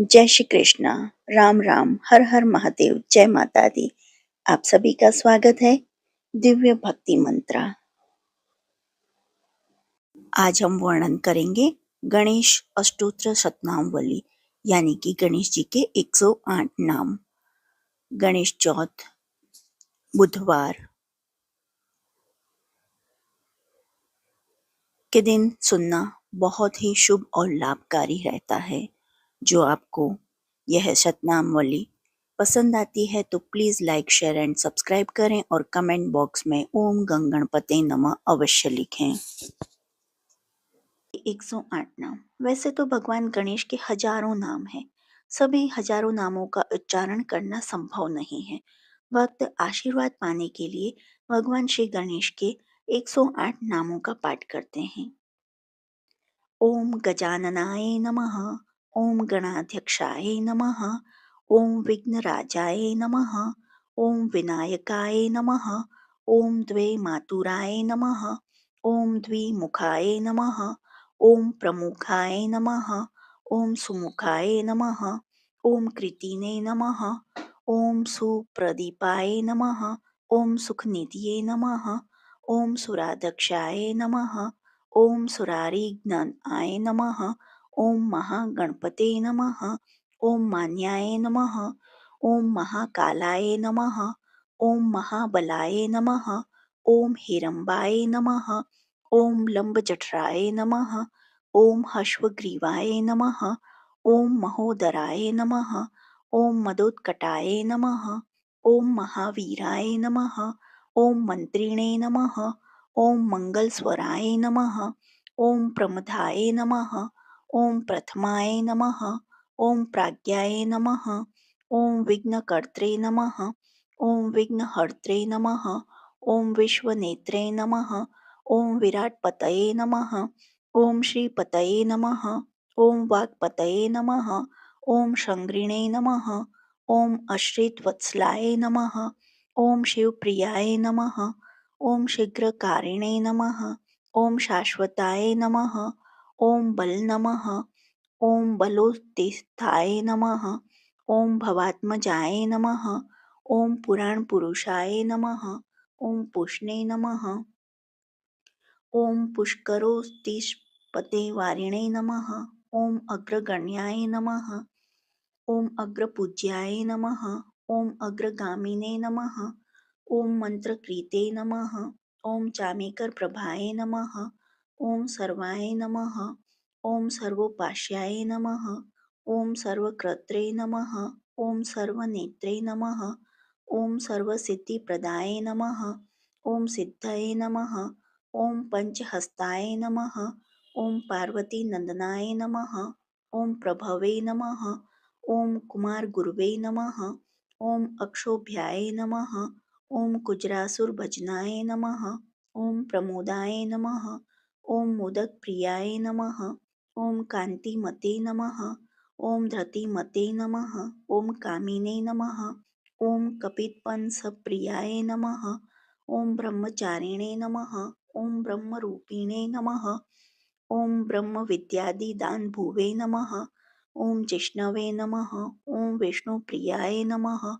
जय श्री कृष्णा। राम राम, हर हर महादेव, जय माता दी। आप सभी का स्वागत है दिव्य भक्ति मंत्रा। आज हम वर्णन करेंगे गणेश अष्टोत्तर शतनामावली, यानी कि गणेश जी के 108 नाम। गणेश चौथ बुधवार के दिन सुनना बहुत ही शुभ और लाभकारी रहता है। जो आपको यह शतनामावली पसंद आती है तो please like, share and subscribe करें और कमेंट बॉक्स में ओम गंगणपते नमः अवश्य लिखें। 108 नाम। वैसे तो भगवान गणेश के हजारों नाम हैं। सभी हजारों नामों का उच्चारण करना संभव नहीं है। भक्त आशीर्वाद पाने के लिए भगवान श्री गणेश के 108 नामों का पाठ करते हैं। ओम गजाननाय नमः, ओम गणाध्यक्षाय नमः, ओम विघ्नराजाय नमः, ओम विनायकाय नमः, ओम द्वे मातुराय नमः, ओम द्विमुखाय नमः, ओम प्रमुखाय नमः, ओम सुमुखाय नमः, ओम कृतिने नमः, ओम सुप्रदीपाय नमः, ओम सुखनिधिये नमः, ओम सुराध्यक्षाय नमः, ओम सुरारिघ्नाय नमः, ओम महागणपते नमः, ओम मान्याय नमः, ओम महाकालाय नमः, ओम महाबलाय नमः, ओम हिरंबाय नमः, ओम लंबजठराय नमः, ओम हश्वग्रीवाय नमः, ओम महोदराय नमः, ओम मदोत्कटाय नमः, ओम महावीराय नमः, ओम मंत्रिणे नमः, ओम मंगलस्वराय नमः, ओम प्रमथाय नमः, ओम प्रथमाय नमः, ओम प्राज्ञाय नमः, ओम विघ्नकर्त्रे नमः, ओम विघ्नहर्त्रे नमः, ओम विश्वनेत्रे नमः, ओम विराटपतये नमः, ओम श्रीपतये नमः, ओम वाक्पतये नमः, ओम शंग्रिणे नमः, ओम अश्रितवत्सलाय नमः, ओम शिवप्रियाय नमः, ओम शीघ्रकारिणे नमः, ओम शाश्वताय नमः, ओम बल नमः, ओम बलोत्थिताय नमः, ओम भवात्मजाय नमः, ओम पुराण पुरुषाय नमः, ओम पुष्णे नमः, ओम पुष्करोत्तिष्ठपते वारिणे नमः, ओम अग्रगण्याय नमः, ओम अग्रपूज्याय नमः, ओम अग्रगामिने नमः, ओम मंत्रकृते नमः, ओम चामेकर प्रभाय नमः, ओम सर्वाय नमः, ओम सर्वोपास्याय नमः, ओम सर्वकृत्रे नमः, ओम सर्वनेत्रे नमः, ओम सर्वसिद्धिप्रदाय नमः, ओम सिद्धये नमः, ओम पंचहस्ताय नमः, ओम पार्वती नंदनाय नमः, ओम प्रभवे नमः, ओम कुमार गुरुवे नमः, ओम अक्षोभ्याय नमः, ओम कुजरासुरभजनाय नमः, ओम प्रमोदाय नमः, ओम मोदक प्रियाय नमः, ओम कांतिमते नमः, ओम धृतिमते नमः, ओम कामिने नमः, ओम कपितपंसप्रियाय नमः, ओम ब्रह्मचारिणे नमः, ओम ब्रह्मरूपिणे नमः, ओम ब्रह्म विद्यादिदान भुवे नमः, ओम जिष्णवे नमः, ओम विष्णुप्रियाय नमः,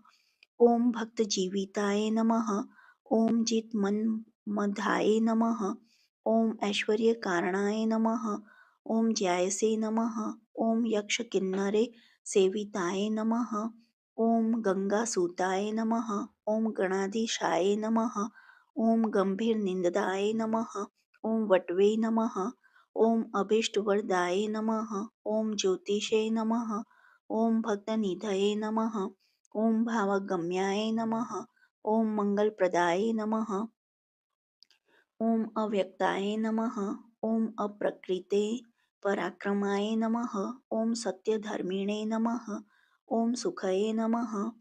ओम भक्तजीविताय नमः, ओम जितमन्मधाय नमः, ओम ऐश्वर्यकारणाय नमः, ओम ज्यायसे नमः, ओम यक्षकिन्नरे सेविताय नमः, ओम गंगासूताय नमः, ओम गणाधीशाय नमः, ओम गंभीरनिंदाय नमः, ओम वटवे नमः, ओम अभीष्टवरदाय नमः, ओम ज्योतिषे नमः, ओम भक्तनिधये नमः, ओम भावगम्याय नमः, ओम मंगलप्रदाय नमः, ओम अव्यक्ताय नमः, ओम अप्रकृते पराक्रमाय नमः, ओम सत्यधर्मिणे नमः, ओम सुखये नमः,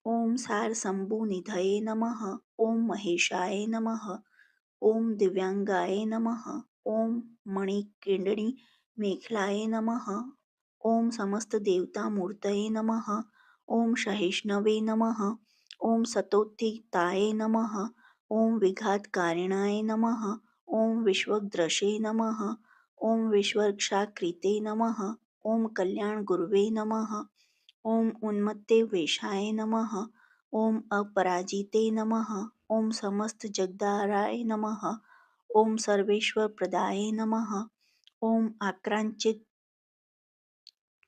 ओम सारसम्भुनिधये नमः, ओम महेशाय नमः, ओम दिव्यांगाय नमः, ओम मणिकिंडणी मेखलाय नमः, ओम समस्त देवता मूर्तये नमः, ओम सहिष्णवे नमः, ओम सतोत्थिताय नमः, ओम विघातकारिणाय नमः, ओम विश्वद्रशे नमः, ओम विश्वरक्षाकृते नमः, ओम कल्याण गुरुवे नमः। ओम उन्मत्ते वेशाय नमः। ओम अपराजिते नमः। ओम समस्त जगदाराय नमः। ओम सर्वेश्वर प्रदाय नमः। ओम आक्रांचित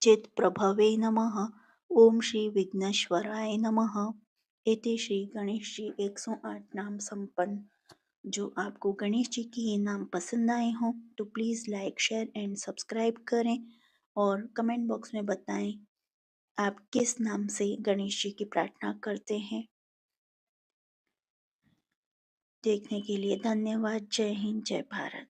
चित प्रभवे नमः। ओम श्री विघ्नेश्वराय नमः। एते श्री गणेश जी 108 नाम संपन्न। जो आपको गणेश जी के ये नाम पसंद आए हों तो please like share and subscribe करें और कमेंट बॉक्स में बताएं आप किस नाम से गणेश जी की प्रार्थना करते हैं। देखने के लिए धन्यवाद। जय हिंद, जय भारत।